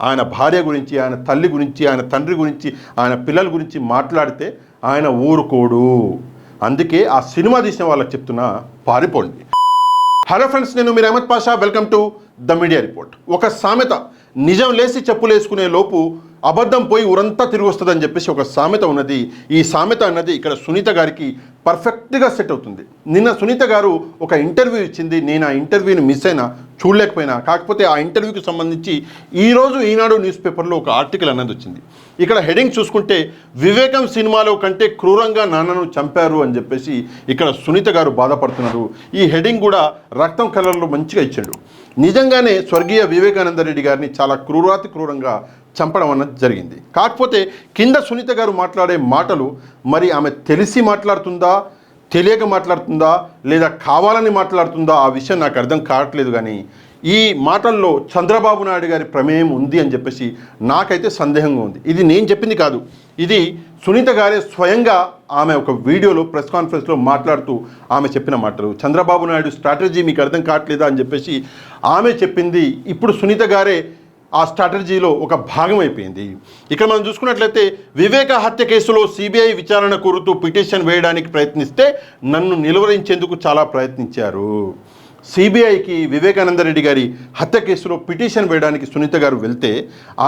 ఆయన భార్య గురించి, ఆయన తల్లి గురించి, ఆయన తండ్రి గురించి, ఆయన పిల్లల గురించి మాట్లాడితే ఆయన ఊరుకోడు. అందుకే ఆ సినిమా తీసిన వాళ్ళకి చెప్తున్నా, పారిపోండి. హలో ఫ్రెండ్స్, నేను మీరు Ahmed Pasha. Welcome to the media report. ఒక సామెత, నిజం లేసి చెప్పులేసుకునే లోపు అబద్ధం పోయి ఊరంతా తిరిగి వస్తుందని చెప్పేసి ఒక సామెత ఉన్నది. ఈ సామెత అన్నది ఇక్కడ సునీత గారికి పర్ఫెక్ట్గా సెట్ అవుతుంది. నిన్న సునీత గారు ఒక ఇంటర్వ్యూ ఇచ్చింది. నేను ఆ ఇంటర్వ్యూని మిస్ అయినా, చూడలేకపోయినా. కాకపోతే ఆ ఇంటర్వ్యూకి సంబంధించి ఈరోజు ఈనాడు న్యూస్ పేపర్లో ఒక ఆర్టికల్ అన్నది వచ్చింది. ఇక్కడ హెడింగ్ చూసుకుంటే, వివేకం సినిమాలో కంటే క్రూరంగా నాన్నను చంపారు అని చెప్పేసి ఇక్కడ సునీత గారు బాధపడుతున్నారు. ఈ హెడింగ్ కూడా రక్తం కలర్లో మంచిగా ఇచ్చాడు. నిజంగానే స్వర్గీయ వివేకానంద రెడ్డి గారిని చాలా క్రూరాతి క్రూరంగా చంపడం అన్నది జరిగింది. కాకపోతే కింద సునీత గారు మాట్లాడే మాటలు, మరి ఆమె తెలిసి మాట్లాడుతుందా, తెలియక మాట్లాడుతుందా, లేదా కావాలని మాట్లాడుతుందా, ఆ విషయం నాకు అర్థం కావట్లేదు. కానీ ఈ మాటల్లో చంద్రబాబు నాయుడు గారి ప్రమేయం ఉంది అని చెప్పేసి నాకైతే సందేహంగా ఉంది. ఇది నేను చెప్పింది కాదు, ఇది సునీత గారే స్వయంగా ఆమె ఒక వీడియోలో ప్రెస్ కాన్ఫరెన్స్లో మాట్లాడుతూ ఆమె చెప్పిన మాటలు. చంద్రబాబు నాయుడు స్ట్రాటజీ మీకు అర్థం కావట్లేదా అని చెప్పేసి ఆమె చెప్పింది. ఇప్పుడు సునీత గారే ఆ స్ట్రాటజీలో ఒక భాగం అయిపోయింది. ఇక్కడ మనం చూసుకున్నట్లయితే, వివేక హత్య కేసులో సిబిఐ విచారణ కోరుతూ పిటిషన్ వేయడానికి ప్రయత్నిస్తే నన్ను నిలువరించేందుకు చాలా ప్రయత్నించారు. సిబిఐకి వివేకానంద రెడ్డి గారి హత్య కేసులో పిటిషన్ వేయడానికి సునీత గారు వెళ్తే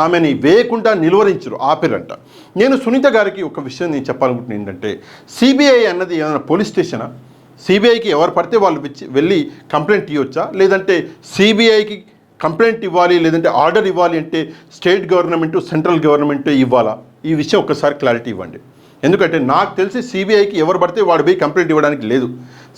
ఆమెని వేయకుండా నిలువరించరు, ఆపిరంట. నేను సునీత గారికి ఒక విషయం నేను చెప్పాలనుకుంటున్నాను. ఏంటంటే, సిబిఐ అన్నది ఏమైనా పోలీస్ స్టేషనా? సిబిఐకి ఎవరు పడితే వాళ్ళు వెళ్ళి కంప్లైంట్ ఇవ్వచ్చా? లేదంటే సిబిఐకి కంప్లైంట్ ఇవ్వాలి, లేదంటే ఆర్డర్ ఇవ్వాలి అంటే స్టేట్ గవర్నమెంటు, సెంట్రల్ గవర్నమెంట్ ఇవ్వాలా? ఈ విషయం ఒక్కసారి క్లారిటీ ఇవ్వండి. ఎందుకంటే నాకు తెలిసి సిబిఐకి ఎవరు పడితే వాడు పోయి కంప్లైంట్ ఇవ్వడానికి లేదు.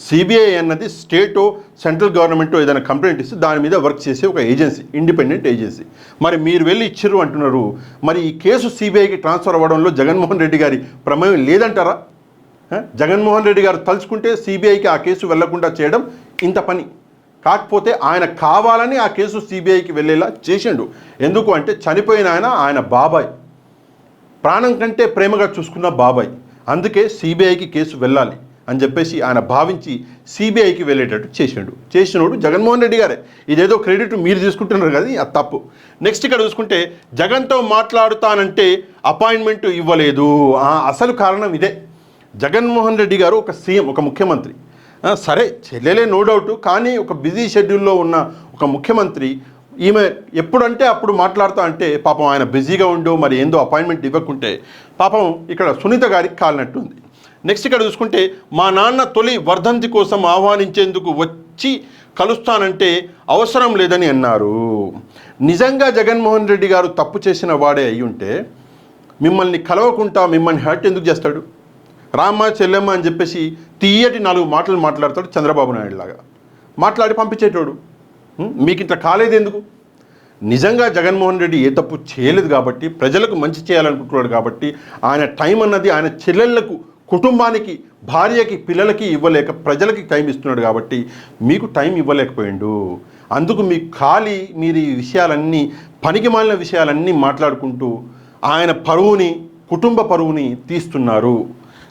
సిబిఐ అన్నది స్టేటో, సెంట్రల్ గవర్నమెంటో ఏదైనా కంప్లైంట్ ఇస్తే దాని మీద వర్క్ చేసే ఒక ఏజెన్సీ, ఇండిపెండెంట్ ఏజెన్సీ. మరి మీరు వెళ్ళి ఇచ్చిర్రు అంటున్నారు. మరి ఈ కేసు సిబిఐకి ట్రాన్స్ఫర్ అవ్వడంలో జగన్మోహన్ రెడ్డి గారి ప్రమేయం లేదంటారా? జగన్మోహన్ రెడ్డి గారు తలుచుకుంటే సిబిఐకి ఆ కేసు వెళ్లకుండా చేయడం ఇంత పని. కాకపోతే ఆయన కావాలని ఆ కేసు సిబిఐకి వెళ్ళేలా చేసిండు. ఎందుకు అంటే, చనిపోయిన ఆయన బాబాయ్, ప్రాణం కంటే ప్రేమగా చూసుకున్న బాబాయ్. అందుకే సిబిఐకి కేసు వెళ్ళాలి అని చెప్పేసి ఆయన భావించి సిబిఐకి వెళ్ళేటట్టు చేసినోడు జగన్మోహన్ రెడ్డి గారే. ఇదేదో క్రెడిట్ మీరు తీసుకుంటున్నారు కదా, అది తప్పు. నెక్స్ట్ ఇక్కడ చూసుకుంటే, జగన్తో మాట్లాడుతానంటే అపాయింట్మెంట్ ఇవ్వలేదు. అసలు కారణం ఇదే. జగన్మోహన్ రెడ్డి గారు ఒక సీఎం, ఒక ముఖ్యమంత్రి. సరే, చెల్లెలే నో డౌట్. కానీ ఒక బిజీ షెడ్యూల్లో ఉన్న ఒక ముఖ్యమంత్రి ఈమె ఎప్పుడంటే అప్పుడు మాట్లాడుతా అంటే పాపం ఆయన బిజీగా ఉండు, మరి ఏందో అపాయింట్మెంట్ ఇవ్వకుంటే పాపం ఇక్కడ సునీత గారికి కాలినట్టుంది. నెక్స్ట్ ఇక్కడ చూసుకుంటే, మా నాన్న తొలి వర్ధంతి కోసం ఆహ్వానించేందుకు వచ్చి కలుస్తానంటే అవసరం లేదని అన్నారు. నిజంగా జగన్మోహన్ రెడ్డి గారు తప్పు చేసిన వాడే అయి ఉంటే మిమ్మల్ని కలవకుండా మిమ్మల్ని హర్ట్ ఎందుకు చేస్తాడు? రామ్మ చెల్లెమ్మ అని చెప్పేసి తీయటి 4 మాటలు మాట్లాడతాడు చంద్రబాబు నాయుడు లాగా. మాట్లాడి పంపించేటోడు. మీకు ఇట్లా కాలేదు ఎందుకు? నిజంగా జగన్మోహన్ రెడ్డి ఏ తప్పు చేయలేదు కాబట్టి, ప్రజలకు మంచి చేయాలనుకుంటున్నాడు కాబట్టి, ఆయన టైం అన్నది ఆయన చెల్లెళ్లకు, కుటుంబానికి, భార్యకి, పిల్లలకి ఇవ్వలేక ప్రజలకి టైం ఇస్తున్నాడు కాబట్టి మీకు టైం ఇవ్వలేకపోయిండు. అందుకు మీకు ఖాళీ, మీరు ఈ విషయాలన్నీ, పనికి మాలిన విషయాలన్నీ మాట్లాడుకుంటూ ఆయన పరువుని, కుటుంబ పరువుని తీస్తున్నారు.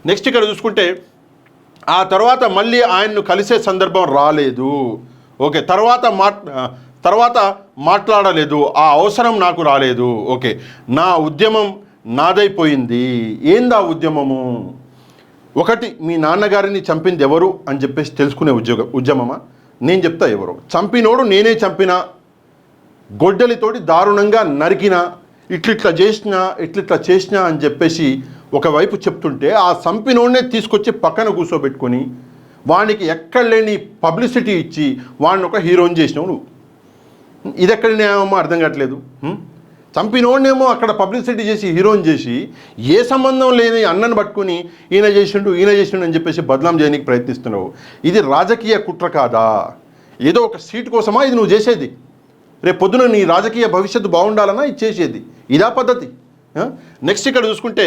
నెక్స్ట్ ఇక్కడ చూసుకుంటే, ఆ తర్వాత మళ్ళీ ఆయన్ను కలిసే సందర్భం రాలేదు. ఓకే, తర్వాత మాట్లాడలేదు, ఆ అవసరం నాకు రాలేదు. ఓకే, నా ఉద్యమం నాదైపోయింది. ఏందా ఉద్యమము? ఒకటి, మీ నాన్నగారిని చంపింది ఎవరు అని చెప్పేసి తెలుసుకునే ఉద్యమమా? నేను చెప్తా ఎవరు. చంపినోడు నేనే చంపినా, గొడ్డలితోటి దారుణంగా నరికినా, ఇట్లిట్లా చేసినా అని చెప్పేసి ఒకవైపు చెప్తుంటే, ఆ చంపినోడినే తీసుకొచ్చి పక్కన కూర్చోబెట్టుకొని వానికి ఎక్కడ లేని పబ్లిసిటీ ఇచ్చి వాడిని ఒక హీరోని చేసినావు నువ్వు. ఇది ఎక్కడ న్యాయమో అర్థం కావట్లేదు. చంపినోడినేమో అక్కడ పబ్లిసిటీ చేసి హీరోని చేసి, ఏ సంబంధం లేని అన్నను పట్టుకుని ఈయన చేసిండు అని చెప్పేసి బదనాం చేయడానికి ప్రయత్నిస్తున్నావు. ఇది రాజకీయ కుట్ర కాదా? ఏదో ఒక సీటు కోసమా ఇది నువ్వు చేసేది? రేపు పొద్దున నీ రాజకీయ భవిష్యత్తు బాగుండాలన్నా ఇది చేసేది? ఇదా పద్ధతి? నెక్స్ట్ ఇక్కడ చూసుకుంటే,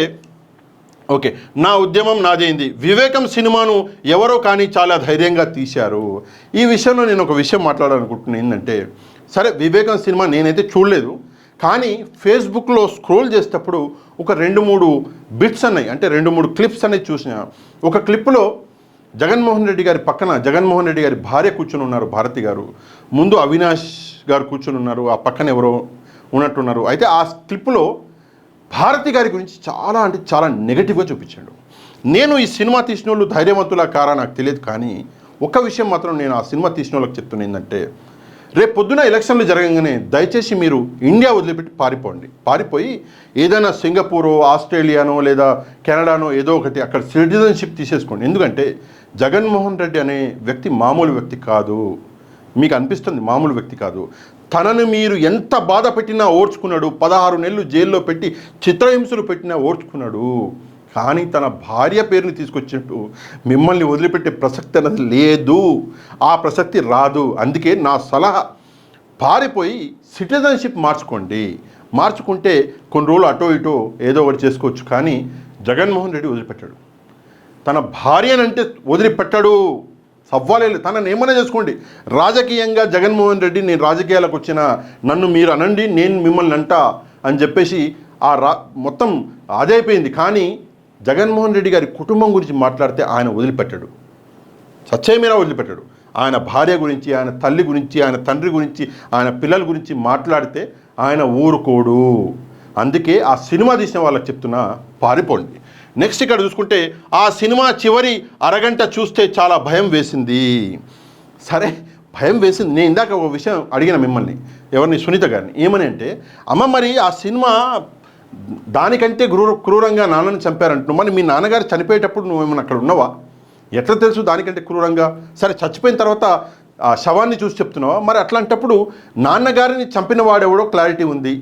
ఓకే, నా ఉద్యమం నాదైంది. వివేకం సినిమాను ఎవరో కానీ చాలా ధైర్యంగా తీశారు. ఈ విషయంలో నేను ఒక విషయం మాట్లాడాలనుకుంటున్నాను. ఏంటంటే, సరే, వివేకం సినిమా నేనైతే చూడలేదు, కానీ ఫేస్బుక్లో స్క్రోల్ చేసేటప్పుడు ఒక 2-3 బిట్స్ అన్నాయి, అంటే 2-3 క్లిప్స్ అనేవి చూసిన. ఒక క్లిప్లో జగన్మోహన్ రెడ్డి గారి పక్కన జగన్మోహన్ రెడ్డి గారి భార్య కూర్చొని ఉన్నారు, భారతి గారు. ముందు అవినాష్ గారు కూర్చొని ఉన్నారు, ఆ పక్కన ఎవరో ఉన్నట్టున్నారు. అయితే ఆ క్లిప్లో భారతి గారి గురించి చాలా అంటే చాలా నెగటివ్గా చూపించాడు. నేను ఈ సినిమా తీసిన వాళ్ళు ధైర్యవంతులా కారా నాకు తెలియదు, కానీ ఒక విషయం మాత్రం నేను ఆ సినిమా తీసిన వాళ్ళకి చెప్తున్నా ఏంటంటే, రేపు పొద్దున ఎలక్షన్లు జరగగానే దయచేసి మీరు ఇండియా వదిలిపెట్టి పారిపోయి ఏదైనా సింగపూరో ఆస్ట్రేలియానో లేదా కెనడానో ఏదో ఒకటి అక్కడ సిటిజన్షిప్ తీసేసుకోండి. ఎందుకంటే జగన్మోహన్ రెడ్డి అనే వ్యక్తి మామూలు వ్యక్తి కాదు. మీకు అనిపిస్తుంది మామూలు వ్యక్తి కాదు. తనను మీరు ఎంత బాధ పెట్టినా ఓర్చుకున్నాడు. 16 నెలలు జైల్లో పెట్టి చిత్రహింసలు పెట్టినా ఓర్చుకున్నాడు. కానీ తన భార్య పేరుని తీసుకొచ్చినట్టు మిమ్మల్ని వదిలిపెట్టే ప్రసక్తి అనేది లేదు. ఆ ప్రసక్తి రాదు. అందుకే నా సలహా, పారిపోయి సిటిజన్షిప్ మార్చుకుంటే కొన్ని రోజులు అటో ఇటో ఏదో ఒకటి చేసుకోవచ్చు. కానీ జగన్మోహన్ రెడ్డి వదిలిపెట్టాడు. తన భార్యనంటే వదిలిపెట్టాడు. సవ్వాలేదు. తనని ఏమైనా చేసుకోండి. రాజకీయంగా జగన్మోహన్ రెడ్డి నేను రాజకీయాలకు వచ్చిన, నన్ను మీరు అనండి, నేను మిమ్మల్ని అంట అని చెప్పేసి మొత్తం అదే అయిపోయింది. కానీ జగన్మోహన్ రెడ్డి గారి కుటుంబం గురించి మాట్లాడితే ఆయన వదిలిపెట్టాడు. సత్యమేరా వదిలిపెట్టాడు. ఆయన భార్య గురించి, ఆయన తల్లి గురించి, ఆయన తండ్రి గురించి, ఆయన పిల్లల గురించి మాట్లాడితే ఆయన ఊరుకోడు. అందుకే ఆ సినిమా తీసిన వాళ్ళకి చెప్తున్నా, పారిపోండి. నెక్స్ట్ ఇక్కడ చూసుకుంటే, ఆ సినిమా చివరి అరగంట చూస్తే చాలా భయం వేసింది. సరే, భయం వేసింది. నేను ఇందాక ఒక విషయం అడిగిన మిమ్మల్ని, ఎవరిని, సునీత గారిని, ఏమని అంటే, అమ్మ మరి ఆ సినిమా దానికంటే క్రూరంగా నాన్నని చంపారంటున్నావు, మరి మీ నాన్నగారు చనిపోయేటప్పుడు నువ్వేమన్నా అక్కడ ఉన్నావా? ఎట్లా తెలుసు దానికంటే క్రూరంగా? సరే, చచ్చిపోయిన తర్వాత ఆ శవాన్ని చూసి చెప్తున్నావా? మరి అట్లాంటప్పుడు నాన్నగారిని చంపిన వాడెవడో క్లారిటీ ఉంది,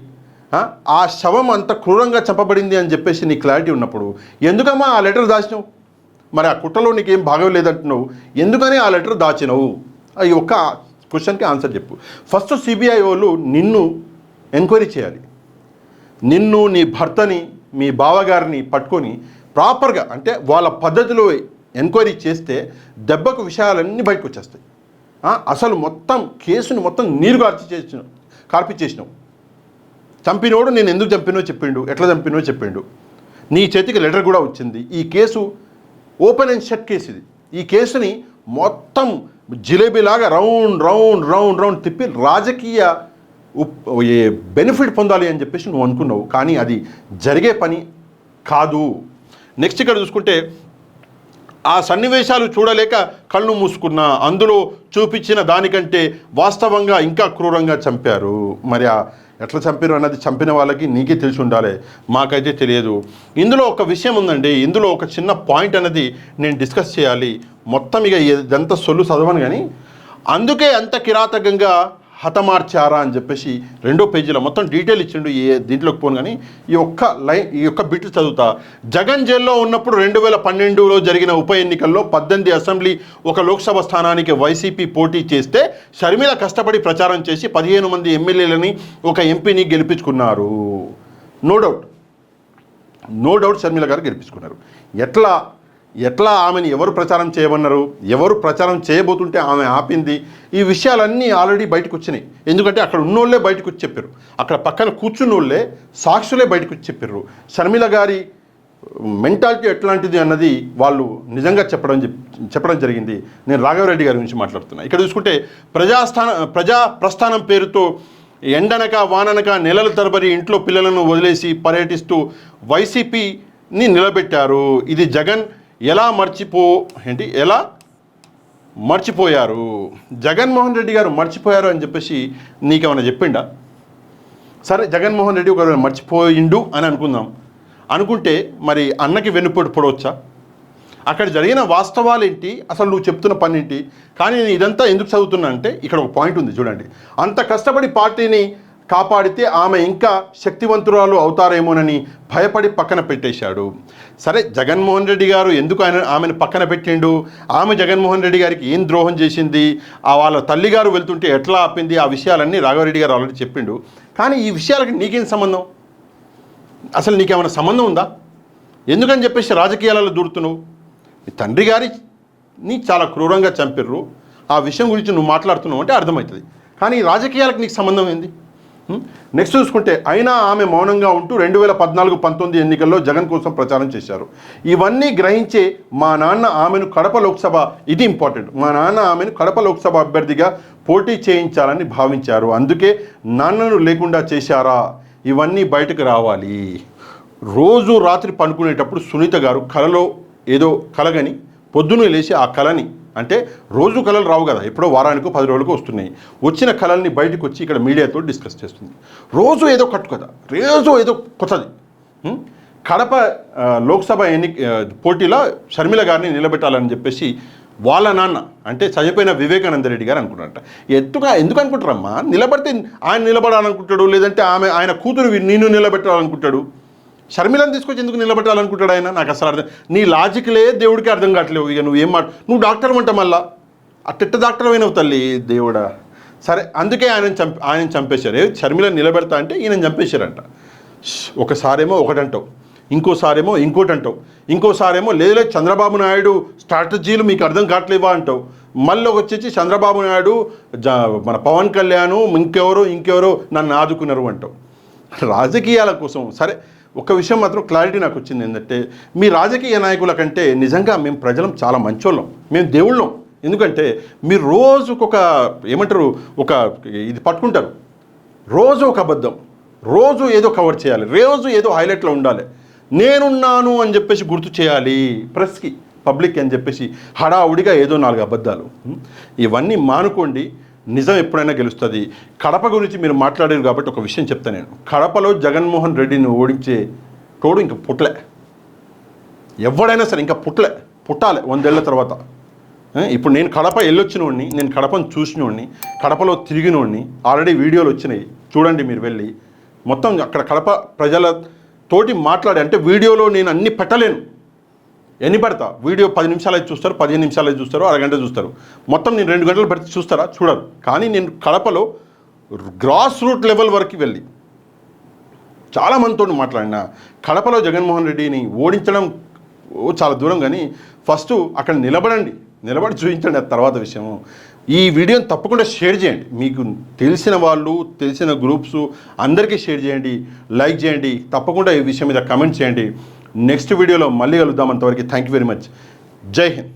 ఆ శవం అంత క్రూరంగా చంపబడింది అని చెప్పేసి నీ క్లారిటీ ఉన్నప్పుడు ఎందుకమ్మా ఆ లెటర్ దాచినావు? మరి ఆ కుట్రలో నీకేం భాగం లేదంటున్నావు, ఎందుకని ఆ లెటర్ దాచినావు? ఈ ఒక్క క్వశ్చన్కి ఆన్సర్ చెప్పు. ఫస్ట్ సిబిఐ వాళ్ళు నిన్ను ఎంక్వైరీ చేయాలి. నిన్ను, నీ భర్తని, మీ బావగారిని పట్టుకొని ప్రాపర్గా, అంటే వాళ్ళ పద్ధతిలో ఎంక్వైరీ చేస్తే దెబ్బకు విషయాలన్నీ బయటకు వచ్చేస్తాయి. అసలు మొత్తం కేసుని మొత్తం నీరు కార్పిచ్చేసినావు. చంపినోడు నేను ఎందుకు చంపినో చెప్పిండు, ఎట్లా చంపినో చెప్పిండు. నీ చేతికి లెటర్ కూడా వచ్చింది. ఈ case open and shut case ఇది. ఈ కేసుని మొత్తం జిలేబీలాగా రౌండ్ తిప్పి రాజకీయ బెనిఫిట్ పొందాలి అని చెప్పేసి నువ్వు అనుకున్నావు. కానీ అది జరిగే పని కాదు. నెక్స్ట్ ఇక్కడ చూసుకుంటే, ఆ సన్నివేశాలు చూడలేక కళ్ళు మూసుకున్నా, అందులో చూపించిన దానికంటే వాస్తవంగా ఇంకా క్రూరంగా చంపారు. మరి ఎట్లా చంపారు అన్నది చంపిన వాళ్ళకి నీకే తెలిసి ఉండాలి, మాకైతే తెలియదు. ఇందులో ఒక విషయం ఉందండి, ఇందులో ఒక చిన్న పాయింట్ అనేది నేను డిస్కస్ చేయాలి. మొత్తం ఇక ఇదంతా సొల్లు చదవను, కానీ అందుకే అంత కిరాతకంగా హతమార్చారా అని చెప్పేసి 2వ పేజీలో మొత్తం డీటెయిల్ ఇచ్చిండు. దీంట్లోకి పోను, కానీ ఈ యొక్క బిట్ చదువుతా. జగన్ జైల్లో ఉన్నప్పుడు 2012లో జరిగిన ఉప ఎన్నికల్లో 18 అసెంబ్లీ, 1 లోక్సభ స్థానానికి వైసీపీ పోటీ చేస్తే షర్మిల కష్టపడి ప్రచారం చేసి 15 మంది ఎమ్మెల్యేలని, 1 ఎంపీని గెలిపించుకున్నారు. నో డౌట్ షర్మిల గారు గెలిపించుకున్నారు. ఎట్లా ఆమెను ఎవరు ప్రచారం చేయమన్నారు, ఎవరు ప్రచారం చేయబోతుంటే ఆమె ఆపింది, ఈ విషయాలన్నీ ఆల్రెడీ బయటకు వచ్చినాయి. ఎందుకంటే అక్కడ ఉన్నోళ్ళే బయటకు వచ్చి చెప్పారు, అక్కడ పక్కన కూర్చున్నోళ్ళే సాక్షులే బయటకు వచ్చి చెప్పారు. షర్మిల గారి మెంటాలిటీ ఎట్లాంటిది అన్నది వాళ్ళు నిజంగా చెప్పడం జరిగింది. నేను రాఘవరెడ్డి గారి గురించి మాట్లాడుతున్నా. ఇక్కడ చూసుకుంటే, ప్రజా ప్రస్థానం పేరుతో ఎండనక వాననక నెలల తరబడి ఇంట్లో పిల్లలను వదిలేసి పర్యటిస్తూ వైసీపీని నిలబెట్టారు. ఇది జగన్ ఎలా మర్చిపోయారు, జగన్మోహన్ రెడ్డి గారు మర్చిపోయారు అని చెప్పేసి నీకేమైనా చెప్పిండా? సరే, జగన్మోహన్ రెడ్డి ఒకవేళ మర్చిపోయిండు అని అనుకుంటే మరి అన్నకి వెన్నుపోటు పొడవచ్చా? అక్కడ జరిగిన వాస్తవాలు ఏంటి, అసలు నువ్వు చెప్తున్న పని ఏంటి? కానీ నేను ఇదంతా ఎందుకు చదువుతున్నా అంటే, ఇక్కడ ఒక పాయింట్ ఉంది చూడండి. అంత కష్టపడి పార్టీని కాపాడితే ఆమె ఇంకా శక్తివంతురాలు అవుతారేమోనని భయపడి పక్కన పెట్టేశాడు. సరే, జగన్మోహన్ రెడ్డి గారు ఎందుకు ఆమెను పక్కన పెట్టిండు? ఆమె జగన్మోహన్ రెడ్డి గారికి ఏం ద్రోహం చేసింది? వాళ్ళ తల్లిగారు వెళ్తుంటే ఎట్లా ఆపింది? ఆ విషయాలన్నీ రాఘవరెడ్డి గారు ఆల్రెడీ చెప్పిండు. కానీ ఈ విషయాలకి నీకేం సంబంధం? అసలు నీకేమైనా సంబంధం ఉందా? ఎందుకని చెప్పేసి రాజకీయాలలో దూరుతున్నావు? మీ తండ్రి గారిని చాలా క్రూరంగా చంపిర్రు, ఆ విషయం గురించి నువ్వు మాట్లాడుతున్నావు అంటే అర్థమవుతుంది. కానీ రాజకీయాలకు నీకు సంబంధం ఏంది? నెక్స్ట్ చూసుకుంటే, అయినా ఆమె మౌనంగా ఉంటూ 2014-19 ఎన్నికల్లో జగన్ కోసం ప్రచారం చేశారు. ఇవన్నీ గ్రహించే మా నాన్న ఆమెను కడప లోక్సభ, ఇది ఇంపార్టెంట్, మా నాన్న ఆమెను కడప లోక్సభ అభ్యర్థిగా పోటీ చేయించాలని భావించారు. అందుకే నాన్నను లేకుండా చేశారా? ఇవన్నీ బయటకు రావాలి. రోజు రాత్రి పడుకునేటప్పుడు సునీత గారు కలలో ఏదో కలగని పొద్దున్నే లేచి ఆ కళని, అంటే రోజు కళలు రావు కదా, ఎప్పుడో వారానికో 10 రోజులకో వస్తున్నాయి, వచ్చిన కళల్ని బయటకు వచ్చి ఇక్కడ మీడియాతో డిస్కస్ చేస్తుంది. రోజు ఏదో కట్టుకథ, రోజు ఏదో కొత్తది. కడప లోక్సభ పోటీలో షర్మిల గారిని నిలబెట్టాలని చెప్పేసి వాళ్ళ నాన్న, అంటే చనిపోయిన వివేకానంద రెడ్డి గారు అనుకుంటారంట. ఎందుకు అనుకుంటారమ్మా? నిలబడితే ఆయన నిలబడాలనుకుంటాడు, లేదంటే ఆయన కూతురు నిన్ను నిలబెట్టాలనుకుంటాడు. షర్మిలను తీసుకొచ్చి ఎందుకు నిలబెట్టాలనుకుంటాడు ఆయన? నాకు అసలు అర్థం, నీ లాజిక్లే దేవుడికి అర్థం కావట్లేవు. ఇక నువ్వు డాక్టర్ అంట, మళ్ళా అట్టెట్ట డాక్టర్ అయినవు తల్లి దేవుడా. సరే, అందుకే ఆయన చంపేశారు. షర్మిలను నిలబెడతా అంటే ఈయన చంపేశారంట. ఒకసారేమో ఒకటంటావు, ఇంకోసారేమో ఇంకోటి అంటావు, ఇంకోసారేమో లేదు చంద్రబాబు నాయుడు స్ట్రాటజీలు మీకు అర్థం కావట్లేవా అంటావు. మళ్ళీ వచ్చేసి చంద్రబాబు నాయుడు మన పవన్ కళ్యాణ్ ఇంకెవరో నన్ను ఆదుకున్నారు అంటావు. రాజకీయాల కోసం సరే, ఒక విషయం మాత్రం క్లారిటీ నాకు వచ్చింది ఏంటంటే, మీ రాజకీయ నాయకుల కంటే నిజంగా మేము ప్రజలం చాలా మంచోళ్ళం, మేము దేవుళ్ళం. ఎందుకంటే మీరు రోజుకొక ఏమంటారు, ఒక ఇది పట్టుకుంటారు, రోజు ఒక అబద్ధం, రోజు ఏదో కవర్ చేయాలి, రోజు ఏదో హైలైట్లో ఉండాలి, నేనున్నాను అని చెప్పేసి గుర్తు చేయాలి ప్రెస్కి, పబ్లిక్ అని చెప్పేసి హడావుడిగా ఏదో 4 అబద్ధాలు. ఇవన్నీ మానుకోండి, నిజం ఎప్పుడైనా గెలుస్తుంది. కడప గురించి మీరు మాట్లాడారు కాబట్టి ఒక విషయం చెప్తాను నేను. కడపలో జగన్మోహన్ రెడ్డిని ఓడించే తోడు ఇంకా పుట్టలే, ఎవడైనా సరే ఇంకా పుట్టాలి 100 ఏళ్ల తర్వాత. ఇప్పుడు నేను కడప వెళ్ళొచ్చినోడిని, నేను కడపను చూసినోడిని, కడపలో తిరిగినోడిని, ఆల్రెడీ వీడియోలు వచ్చినాయి చూడండి మీరు వెళ్ళి. మొత్తం అక్కడ కడప ప్రజలతోటి మాట్లాడే, అంటే వీడియోలో నేను అన్ని పెట్టలేను, ఎన్ని పెడతా, వీడియో 10 నిమిషాలు అయితే చూస్తారు, 15 నిమిషాలు అయితే చూస్తారు, అరగంట చూస్తారు, మొత్తం నేను 2 గంటలు పెడితే చూస్తారా? చూడరు. కానీ నేను కడపలో గ్రాస్ రూట్ లెవెల్ వరకు వెళ్ళి చాలామందితో మాట్లాడిన. కడపలో జగన్మోహన్ రెడ్డిని ఓడించడం చాలా దూరం, కానీ ఫస్ట్ అక్కడ నిలబడి చూపించండి, అది తర్వాత విషయము. ఈ వీడియోని తప్పకుండా షేర్ చేయండి, మీకు తెలిసిన వాళ్ళు, తెలిసిన గ్రూప్స్ అందరికీ షేర్ చేయండి, లైక్ చేయండి, తప్పకుండా ఈ విషయం మీద కమెంట్ చేయండి. నెక్స్ట్ వీడియోలో మళ్ళీ కలుద్దాం. అంతవరకు థ్యాంక్ యూ వెరీ మచ్. జై హింద్.